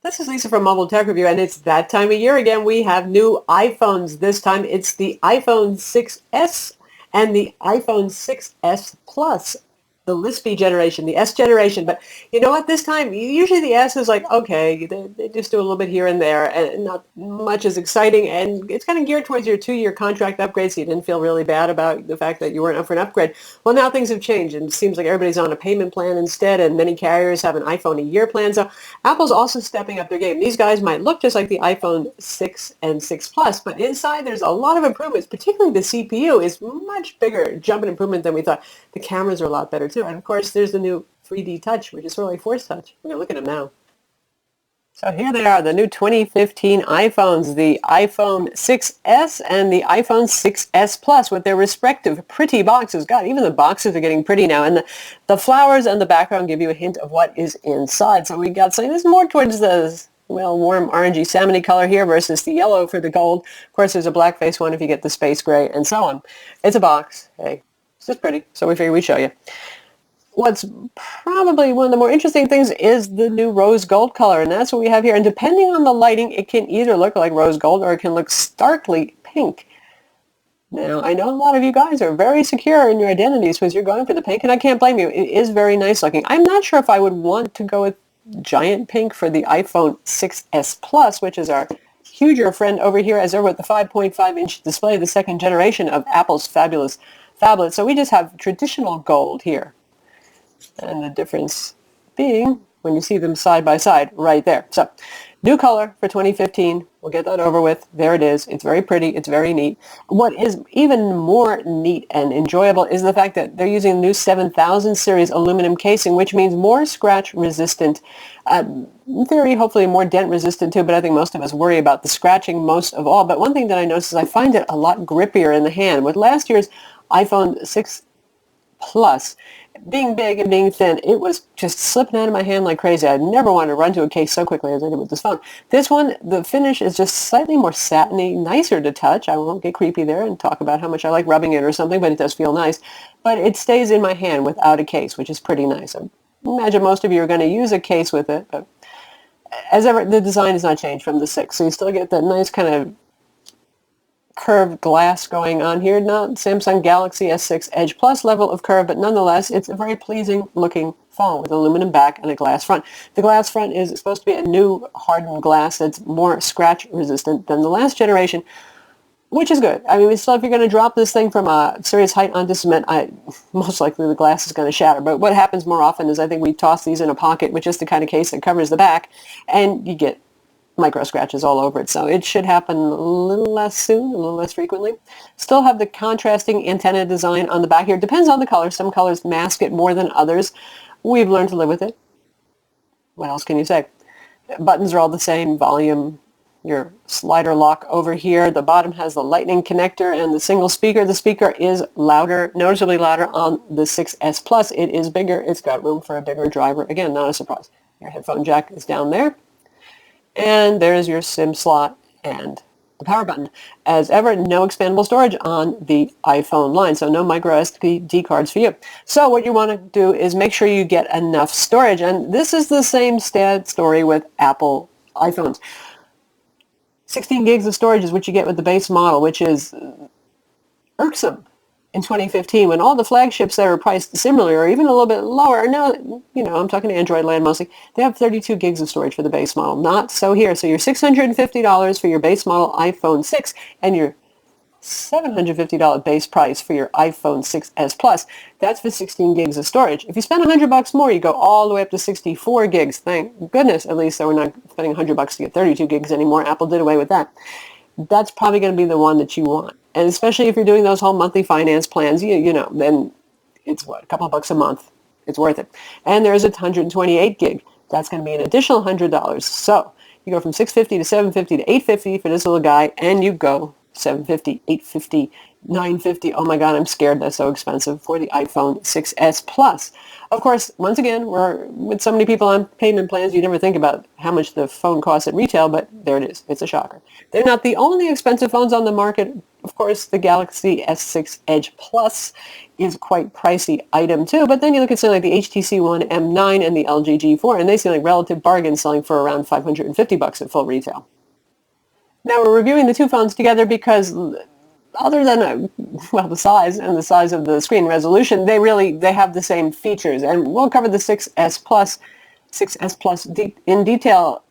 This is Lisa from Mobile Tech Review, and it's that time of year again. We have new iPhones. This time it's the iPhone 6s and the iPhone 6s Plus, the Lispy generation, the S generation. But you know what? This time, usually the S is like, okay, they just do a little bit here and there, and not much is exciting. And it's kind of geared towards your 2-year contract upgrade, so you didn't feel really bad about the fact that you weren't up for an upgrade. Well, now things have changed, and it seems like everybody's on a payment plan instead, and many carriers have an iPhone a year plan. So Apple's also stepping up their game. These guys might look just like the iPhone 6 and 6 Plus, but inside there's a lot of improvements, particularly the CPU is much bigger jump in improvement than we thought. The cameras are a lot better too. And of course, there's the new 3D Touch, which is sort of like Force Touch. We're going to look at them now. So here they are, the new 2015 iPhones, the iPhone 6s and the iPhone 6s Plus with their respective pretty boxes. God, even the boxes are getting pretty now. And the flowers and the background give you a hint of what is inside. So we got something that's more towards the, well, warm orangey salmony color here versus the yellow for the gold. Of course, there's a blackface one if you get the space gray and so on. It's a box. Hey, it's just pretty. So we figured we'd show you. What's probably one of the more interesting things is the new rose gold color, and that's what we have here. And depending on the lighting, it can either look like rose gold or it can look starkly pink. Now, I know a lot of you guys are very secure in your identities because you're going for the pink, and I can't blame you. It is very nice looking. I'm not sure if I would want to go with giant pink for the iPhone 6s Plus, which is our huger friend over here, as over with the 5.5-inch display, the second generation of Apple's fabulous phablet. So we just have traditional gold here. And the difference being when you see them side by side right there. So new color for 2015. We'll get that over with. There it is. It's very pretty. It's very neat. What is even more neat and enjoyable is the fact that they're using the new 7000 series aluminum casing, which means more scratch resistant. In theory, hopefully more dent resistant too, but I think most of us worry about the scratching most of all. But one thing that I noticed is I find it a lot grippier in the hand. With last year's iPhone 6 Plus, being big and being thin, it was just slipping out of my hand like crazy. I never wanted to run to a case so quickly as I did with this phone. This one, the finish is just slightly more satiny, nicer to touch. I won't get creepy there and talk about how much I like rubbing it or something, but it does feel nice. But it stays in my hand without a case, which is pretty nice. I imagine most of you are going to use a case with it, but as ever, the design has not changed from the 6, so you still get that nice kind of curved glass going on here. Not Samsung Galaxy S6 Edge Plus level of curve, but nonetheless, it's a very pleasing looking phone with aluminum back and a glass front. The glass front is supposed to be a new hardened glass that's more scratch resistant than the last generation, which is good. I mean, still, if you're going to drop this thing from a serious height onto cement, most likely the glass is going to shatter. But what happens more often is I think we toss these in a pocket with just the kind of case that covers the back, and you get micro scratches all over it. So it should happen a little less soon, a little less frequently. Still have the contrasting antenna design on the back here. Depends on the color. Some colors mask it more than others. We've learned to live with it. What else can you say? Buttons are all the same. Volume, your slider lock over here. The bottom has the lightning connector and the single speaker. The speaker is louder, noticeably louder on the 6S Plus. It is bigger. It's got room for a bigger driver. Again, not a surprise. Your headphone jack is down there. And there's your SIM slot and the power button. As ever, no expandable storage on the iPhone line, so no micro SD cards for you. So what you want to do is make sure you get enough storage, and this is the same story with Apple iPhones. 16 gigs of storage is what you get with the base model, which is irksome in 2015 when all the flagships that are priced similarly or even a little bit lower. Now, I'm talking to Android land mostly. They have 32 gigs of storage for the base model. Not so here. So your $650 for your base model iPhone 6 and your $750 base price for your iPhone 6s Plus. That's for 16 gigs of storage. If you spend $100 more, you go all the way up to 64 gigs. Thank goodness, at least, so we're not spending $100 to get 32 gigs anymore. Apple did away with that. That's probably going to be the one that you want. And especially if you're doing those whole monthly finance plans, then it's a couple of bucks a month. It's worth it. And there's a 128 gig. That's going to be an additional $100. So you go from $650 to $750 to $850 for this little guy, and you go $750, $850, $950. Oh my God, I'm scared that's so expensive for the iPhone 6s Plus. Of course, once again, we're with so many people on payment plans, you never think about how much the phone costs at retail, but there it is. It's a shocker. They're not the only expensive phones on the market Of course, the Galaxy S6 Edge Plus is a quite pricey item too, but then you look at something like the HTC One M9 and the LG G4, and they seem like relative bargains selling for around $550 at full retail. Now we're reviewing the two phones together because other than well, the size and the size of the screen resolution, they have the same features, and we'll cover the 6S Plus in detail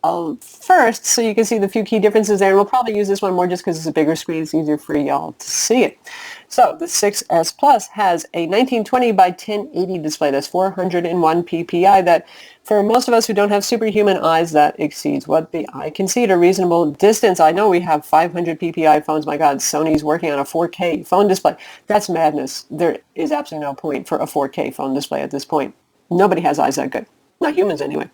first, so you can see the few key differences there. And we'll probably use this one more just because it's a bigger screen. It's easier for y'all to see it. So the 6S Plus has a 1920 by 1080 display. That's 401 ppi. That, for most of us who don't have superhuman eyes, that exceeds what the eye can see at a reasonable distance. I know we have 500 ppi phones. My God, Sony's working on a 4K phone display. That's madness. There is absolutely no point for a 4K phone display at this point. Nobody has eyes that good. Not humans, anyway.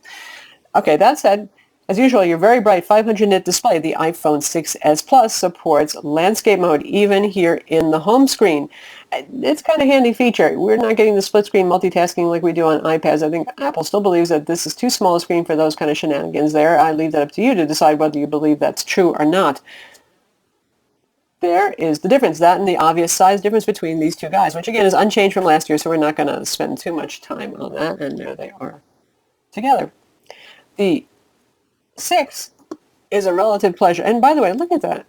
Okay, that said, as usual, your very bright 500 nit display, the iPhone 6S Plus, supports landscape mode even here in the home screen. It's kind of a handy feature. We're not getting the split screen multitasking like we do on iPads. I think Apple still believes that this is too small a screen for those kind of shenanigans there. I leave that up to you to decide whether you believe that's true or not. There is the difference, that and the obvious size difference between these two guys, which again is unchanged from last year, so we're not going to spend too much time on that. And there they are together. The 6 is a relative pleasure. And by the way, look at that.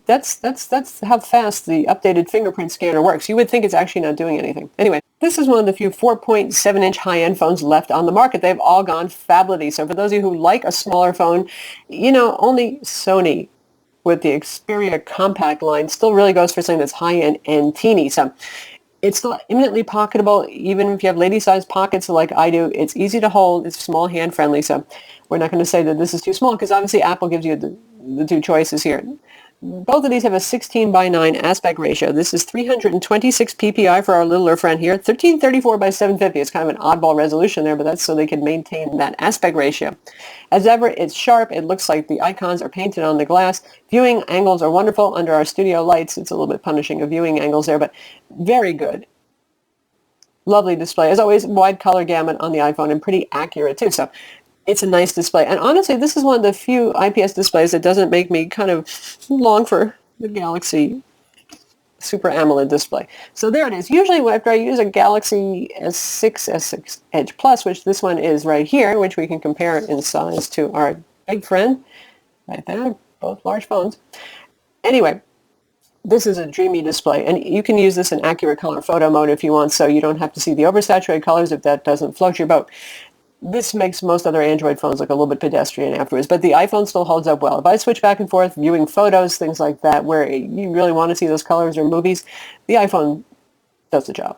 That's how fast the updated fingerprint scanner works. You would think it's actually not doing anything. Anyway, this is one of the few 4.7-inch high-end phones left on the market. They've all gone phablety. So for those of you who like a smaller phone, only Sony with the Xperia compact line still really goes for something that's high-end and teeny. So it's still eminently pocketable, even if you have lady-sized pockets like I do. It's easy to hold. It's small, hand-friendly. So we're not going to say that this is too small, because obviously Apple gives you the two choices here. Both of these have a 16:9 aspect ratio. This is 326 ppi for our littler friend here. 1334 by 750. It's kind of an oddball resolution there, but that's so they can maintain that aspect ratio. As ever, it's sharp. It looks like the icons are painted on the glass. Viewing angles are wonderful. Under our studio lights, it's a little bit punishing of viewing angles there, but very good. Lovely display. As always, wide color gamut on the iPhone and pretty accurate too. So it's a nice display. And honestly, this is one of the few IPS displays that doesn't make me kind of long for the Galaxy Super AMOLED display. So there it is. Usually after I use a Galaxy S6 Edge Plus, which this one is right here, which we can compare in size to our big friend right there, both large phones. Anyway, this is a dreamy display, and you can use this in accurate color photo mode if you want, so you don't have to see the oversaturated colors if that doesn't float your boat. This makes most other Android phones look a little bit pedestrian afterwards, but the iPhone still holds up well. If I switch back and forth, viewing photos, things like that, where you really want to see those colors or movies, the iPhone does the job.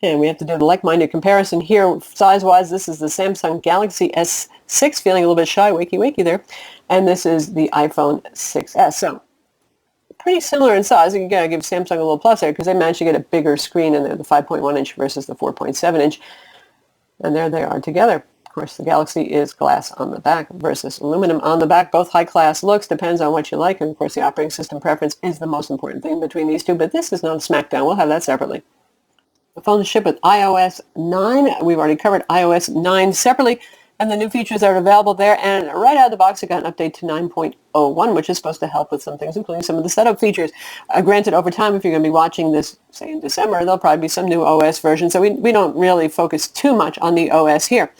And we have to do the like-minded comparison here. Size-wise, this is the Samsung Galaxy S6, feeling a little bit shy, wakey there, and this is the iPhone 6S. So pretty similar in size. You gotta give Samsung a little plus there because they managed to get a bigger screen in there, the 5.1-inch versus the 4.7-inch. And there they are together. Of course, the Galaxy is glass on the back versus aluminum on the back. Both high-class looks, depends on what you like. And of course, the operating system preference is the most important thing between these two. But this is not a smackdown. We'll have that separately. The phone is shipped with iOS 9. We've already covered iOS 9 separately. And the new features are available there. And right out of the box, I got an update to 9.01, which is supposed to help with some things, including some of the setup features. Granted, over time, if you're going to be watching this, say, in December, there'll probably be some new OS version. So we don't really focus too much on the OS here.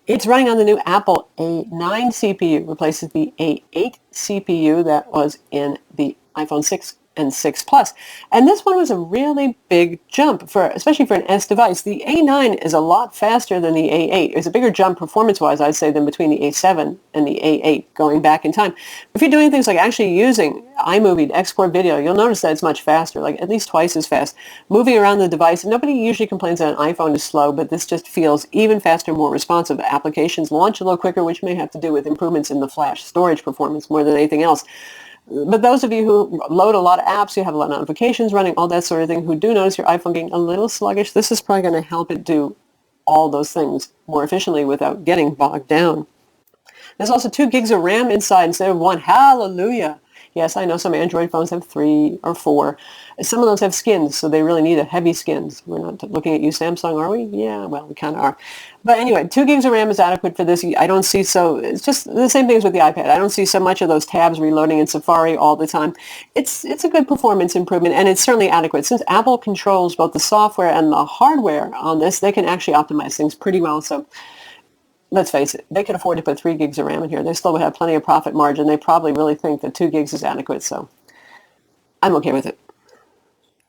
It's running on the new Apple A9 CPU, replaces the A8 CPU that was in the iPhone 6 and 6 Plus. And this one was a really big jump, especially for an S device. The A9 is a lot faster than the A8. It's a bigger jump performance-wise, I'd say, than between the A7 and the A8 going back in time. If you're doing things like actually using iMovie to export video, you'll notice that it's much faster, like at least twice as fast. Moving around the device, nobody usually complains that an iPhone is slow, but this just feels even faster, more responsive. Applications launch a little quicker, which may have to do with improvements in the flash storage performance more than anything else. But those of you who load a lot of apps, you have a lot of notifications running, all that sort of thing, who do notice your iPhone getting a little sluggish, this is probably going to help it do all those things more efficiently without getting bogged down. There's also 2 gigs of RAM inside instead of 1. Hallelujah! Yes, I know some Android phones have 3 or 4. Some of those have skins, so they really need a heavy skins. We're not looking at you, Samsung, are we? Yeah, well, we kind of are. But anyway, 2 gigs of RAM is adequate for this. I don't see it's just the same thing as with the iPad. I don't see so much of those tabs reloading in Safari all the time. It's a good performance improvement, and it's certainly adequate. Since Apple controls both the software and the hardware on this, they can actually optimize things pretty well. So let's face it, they could afford to put 3 gigs of RAM in here. They still would have plenty of profit margin. They probably really think that 2 gigs is adequate, so I'm okay with it.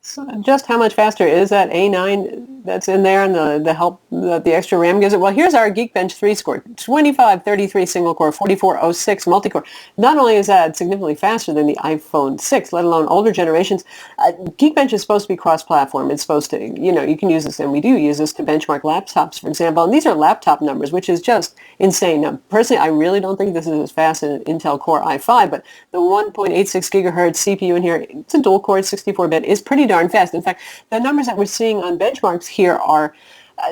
So just how much faster is that A9 that's in there and the help that the extra RAM gives it? Well, here's our Geekbench 3 score. 2533 single core, 4406 multi-core. Not only is that significantly faster than the iPhone 6, let alone older generations, Geekbench is supposed to be cross-platform. It's supposed to, you can use this, and we do use this to benchmark laptops, for example. And these are laptop numbers, which is just insane. Now, personally, I really don't think this is as fast as an Intel Core i5, but the 1.86 gigahertz CPU in here, it's a dual-core 64-bit, is pretty darn fast. In fact, the numbers that we're seeing on benchmarks here are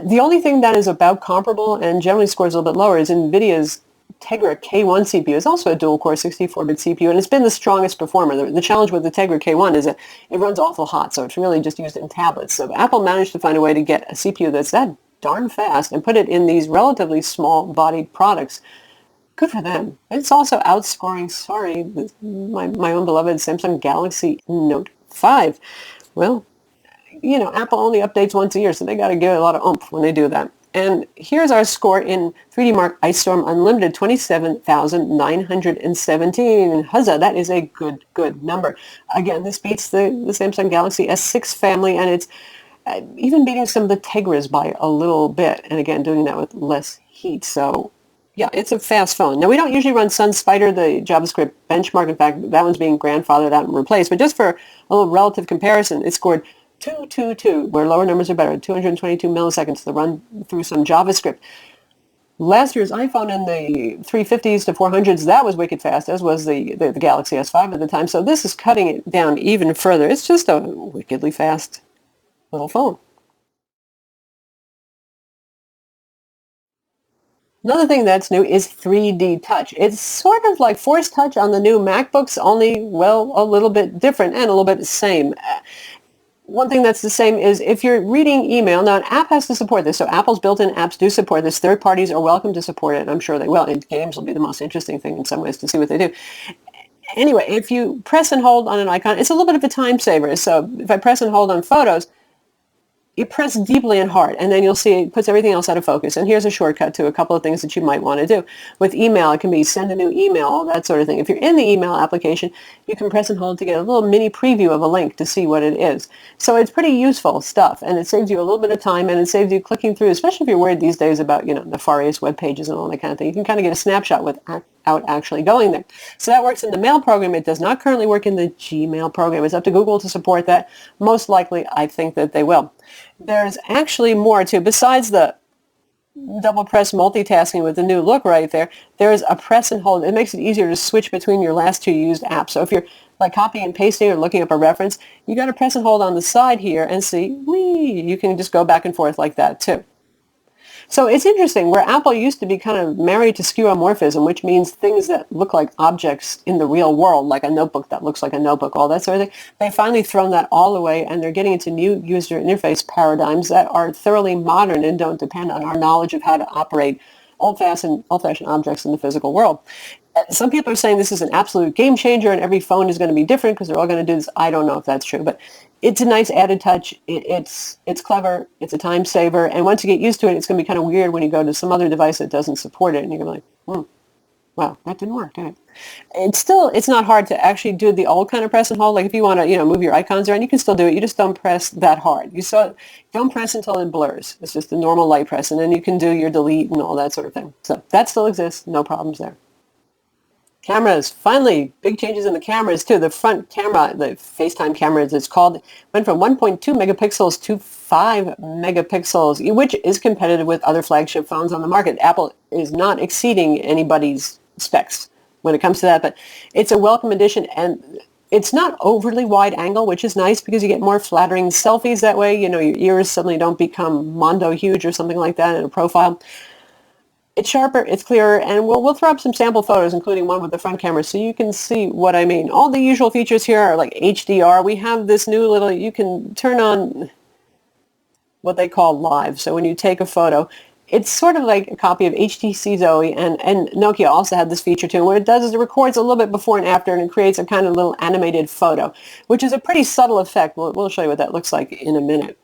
the only thing that is about comparable and generally scores a little bit lower is NVIDIA's Tegra K1 CPU. Is also a dual-core 64-bit CPU, and it's been the strongest performer. The challenge with the Tegra K1 is that it runs awful hot, so it's really just used in tablets. So Apple managed to find a way to get a CPU that's that darn fast and put it in these relatively small-bodied products. Good for them. It's also outscoring, my own beloved Samsung Galaxy Note 5. Well, Apple only updates once a year, so they got to give it a lot of oomph when they do that. And here's our score in 3D Mark Ice Storm Unlimited, 27,917. Huzzah, that is a good number. Again, this beats the Samsung Galaxy S6 family, and it's even beating some of the Tegras by a little bit. And again, doing that with less heat. So yeah, it's a fast phone. Now, we don't usually run SunSpider, the JavaScript benchmark. In fact, that one's being grandfathered out and replaced. But just for a little relative comparison, it scored 222, where lower numbers are better, 222 milliseconds to run through some JavaScript. Last year's iPhone in the 350s to 400s, that was wicked fast, as was the Galaxy S5 at the time. So this is cutting it down even further. It's just a wickedly fast little phone. Another thing that's new is 3D Touch. It's sort of like Force Touch on the new MacBooks, only, well, a little bit different and a little bit the same. One thing that's the same is if you're reading email, now an app has to support this, so Apple's built-in apps do support this. Third parties are welcome to support it, and I'm sure they will. And games will be the most interesting thing in some ways to see what they do. Anyway, if you press and hold on an icon, it's a little bit of a time saver. So if I press and hold on photos, you press deeply and hard, and then you'll see it puts everything else out of focus. And here's a shortcut to a couple of things that you might want to do. With email, it can be send a new email, all that sort of thing. If you're in the email application, you can press and hold to get a little mini preview of a link to see what it is. So it's pretty useful stuff, and it saves you a little bit of time, and it saves you clicking through, especially if you're worried these days about, nefarious web pages and all that kind of thing. You can kind of get a snapshot without actually going there. So that works in the Mail program. It does not currently work in the Gmail program. It's up to Google to support that. Most likely, I think that they will. There's actually more too. Besides the double press multitasking with the new look right there, there's a press and hold. It makes it easier to switch between your last 2 used apps. So if you're like copying and pasting or looking up a reference, you got to press and hold on the side here and see, you can just go back and forth like that too. So it's interesting, where Apple used to be kind of married to skeuomorphism, which means things that look like objects in the real world, like a notebook that looks like a notebook, all that sort of thing. They've finally thrown that all away, and they're getting into new user interface paradigms that are thoroughly modern and don't depend on our knowledge of how to operate old-fashioned objects in the physical world. Some people are saying this is an absolute game changer and every phone is going to be different because they're all going to do this. I don't know if that's true, but it's a nice added touch. It's clever. It's a time saver. And once you get used to it, it's going to be kind of weird when you go to some other device that doesn't support it. And you're going to be like, wow, that didn't work, did it? It's not hard to actually do the old kind of press and hold. Like if you want to, move your icons around, you can still do it. You just don't press that hard. Don't press until it blurs. It's just a normal light press. And then you can do your delete and all that sort of thing. So that still exists. No problems there. Cameras, finally, big changes in the cameras too. The front camera, the FaceTime camera as it's called, went from 1.2 megapixels to 5 megapixels, which is competitive with other flagship phones on the market. Apple is not exceeding anybody's specs when it comes to that, but it's a welcome addition, and it's not overly wide angle, which is nice because you get more flattering selfies that way. Your ears suddenly don't become Mondo huge or something like that in a profile. It's sharper, it's clearer, and we'll throw up some sample photos, including one with the front camera, so you can see what I mean. All the usual features here are like HDR. We have this new little, you can turn on what they call live. So when you take a photo, it's sort of like a copy of HTC Zoe, and Nokia also had this feature too. What it does is it records a little bit before and after, and it creates a kind of little animated photo, which is a pretty subtle effect. We'll show you what that looks like in a minute.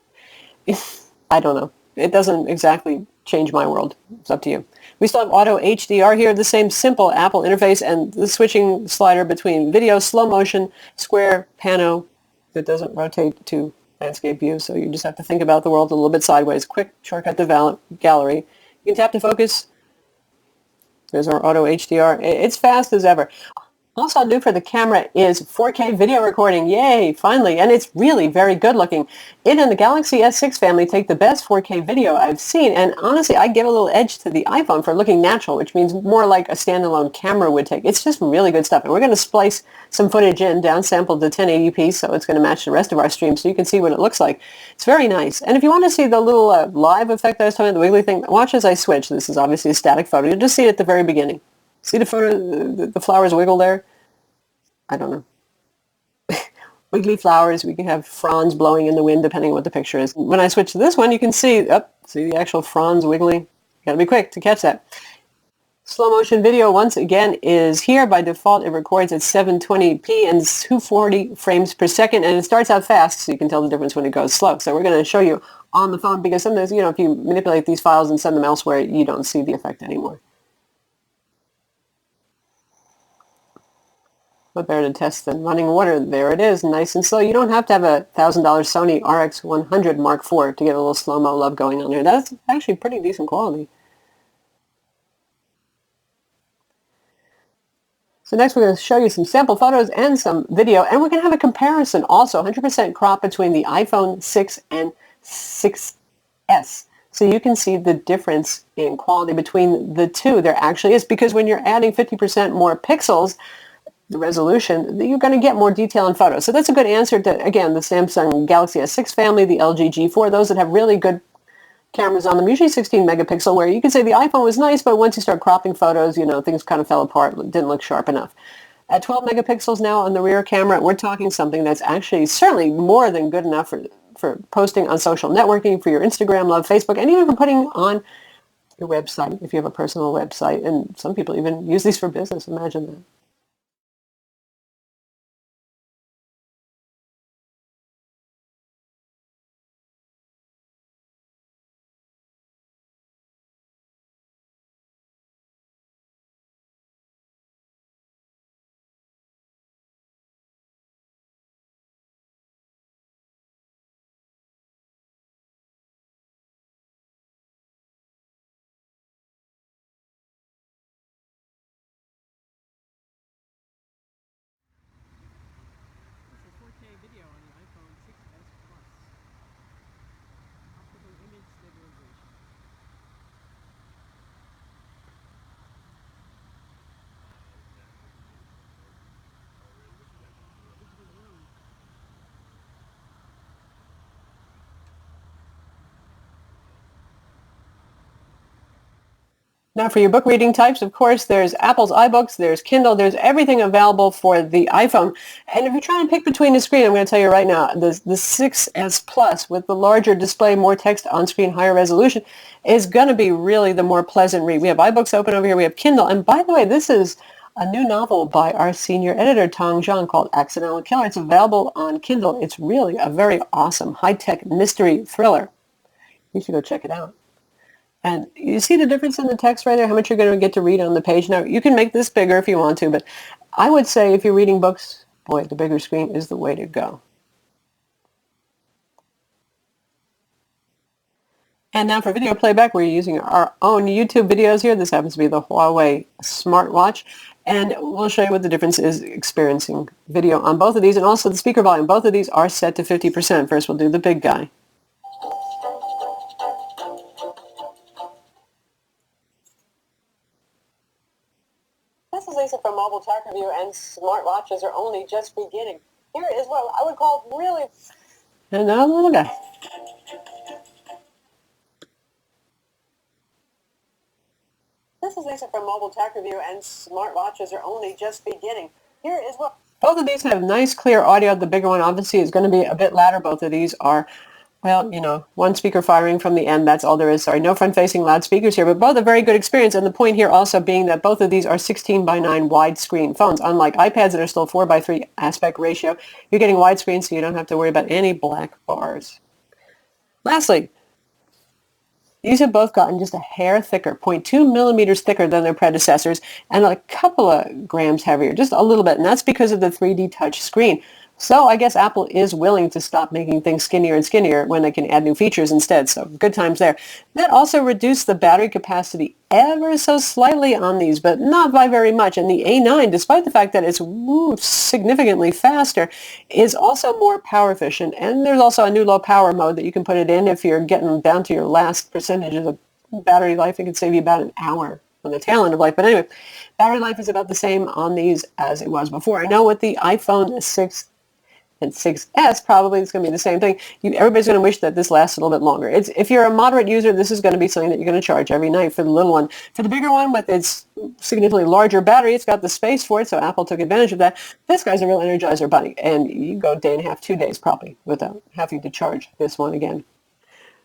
I don't know. It doesn't exactly change my world. It's up to you. We still have Auto HDR here, the same simple Apple interface, and the switching slider between video, slow motion, square, pano, that doesn't rotate to landscape view, so you just have to think about the world a little bit sideways. Quick shortcut to gallery. You can tap to focus. There's our Auto HDR. It's fast as ever. Also new for the camera is 4K video recording. Yay, finally. And it's really very good looking. It and the Galaxy S6 family take the best 4K video I've seen. And honestly, I give a little edge to the iPhone for looking natural, which means more like a standalone camera would take. It's just really good stuff. And we're going to splice some footage in, downsampled to 1080p, so it's going to match the rest of our stream so you can see what it looks like. It's very nice. And if you want to see the little live effect I was talking about, the wiggly thing, watch as I switch. This is obviously a static photo. You'll just see it at the very beginning. See the photo, the flowers wiggle there? I don't know. Wiggly flowers. We can have fronds blowing in the wind depending on what the picture is. When I switch to this one, you can see, see the actual fronds wiggling. You gotta be quick to catch that. Slow motion video, once again, is here. By default, it records at 720p and 240 frames per second, and it starts out fast, so you can tell the difference when it goes slow. So we're going to show you on the phone, because sometimes, if you manipulate these files and send them elsewhere, you don't see the effect anymore. What better to test than running water? There it is, nice and slow. You don't have to have a $1,000 Sony RX100 Mark IV to get a little slow-mo love going on there. That's actually pretty decent quality. So next we're going to show you some sample photos and some video, and we're going to have a comparison also, 100% crop between the iPhone 6 and 6S. So you can see the difference in quality between the two. There actually is, because when you're adding 50% more pixels, the resolution, you're going to get more detail in photos. So that's a good answer to, again, the Samsung Galaxy S6 family, the LG G4, those that have really good cameras on them, usually 16 megapixel, where you can say the iPhone was nice, but once you start cropping photos, things kind of fell apart, didn't look sharp enough. At 12 megapixels now on the rear camera, we're talking something that's actually certainly more than good enough for posting on social networking, for your Instagram, love, Facebook, and even for putting on your website, if you have a personal website. And some people even use these for business, imagine that. Video on the iPhone 6s Plus. Optical image stabilization. Now for your book reading types, of course, there's Apple's iBooks, there's Kindle, there's everything available for the iPhone. And if you're trying to pick between the screen, I'm going to tell you right now, the 6S Plus with the larger display, more text on screen, higher resolution is going to be really the more pleasant read. We have iBooks open over here, we have Kindle. And by the way, this is a new novel by our senior editor, Tong Zhang, called Accidental Killer. It's available on Kindle. It's really a very awesome high-tech mystery thriller. You should go check it out. And you see the difference in the text right there, how much you're going to get to read on the page. Now, you can make this bigger if you want to, but I would say if you're reading books, boy, the bigger screen is the way to go. And now for video playback, we're using our own YouTube videos here. This happens to be the Huawei smartwatch. And we'll show you what the difference is experiencing video on both of these. And also the speaker volume. Both of these are set to 50%. First, we'll do the big guy. This is Lisa from Mobile Tech Review, and smartwatches are only just beginning. Here is what I would call really... And now the little guy. This is Lisa from Mobile Tech Review, and smartwatches are only just beginning. Here is what... Both of these have nice, clear audio. The bigger one obviously is going to be a bit louder. Both of these are, well, one speaker firing from the end. That's all there is. Sorry, no front-facing loudspeakers here, but both a very good experience. And the point here also being that both of these are 16:9 widescreen phones. Unlike iPads that are still 4:3 aspect ratio, you're getting widescreen, so you don't have to worry about any black bars. Lastly, these have both gotten just a hair thicker, 0.2 millimeters thicker than their predecessors, and a couple of grams heavier, just a little bit, and that's because of the 3D touch screen. So I guess Apple is willing to stop making things skinnier and skinnier when they can add new features instead, so good times there. That also reduced the battery capacity ever so slightly on these, but not by very much, and the A9, despite the fact that it's significantly faster, is also more power efficient, and there's also a new low power mode that you can put it in if you're getting down to your last percentage of the battery life. It can save you about an hour on the tail end of life, but anyway, battery life is about the same on these as it was before. I know with the iPhone 6 and 6S, probably it's going to be the same thing. Everybody's going to wish that this lasts a little bit longer. If you're a moderate user, this is going to be something that you're going to charge every night. For the little one, for the bigger one with its significantly larger battery, it's got the space for it, so Apple took advantage of that. This guy's a real Energizer bunny, and you go a day and a half, 2 days probably without having to charge this one again.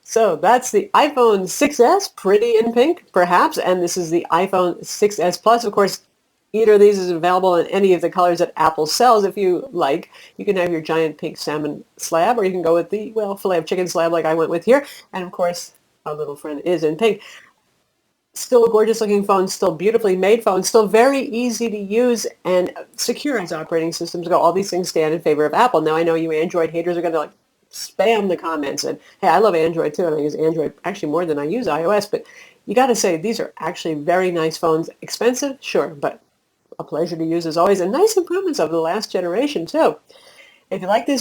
So that's the iPhone 6S, pretty in pink, perhaps, and this is the iPhone 6S Plus. Of course, either of these is available in any of the colors that Apple sells if you like. You can have your giant pink salmon slab, or you can go with the, filet of chicken slab like I went with here. And of course, our little friend is in pink. Still a gorgeous looking phone, still beautifully made phone, still very easy to use and secure as operating systems go. All these things stand in favor of Apple. Now I know you Android haters are going to spam the comments, and hey, I love Android too, and I use Android actually more than I use iOS, but you got to say these are actually very nice phones. Expensive? Sure, but a pleasure to use as always, and nice improvements over the last generation too. If you like this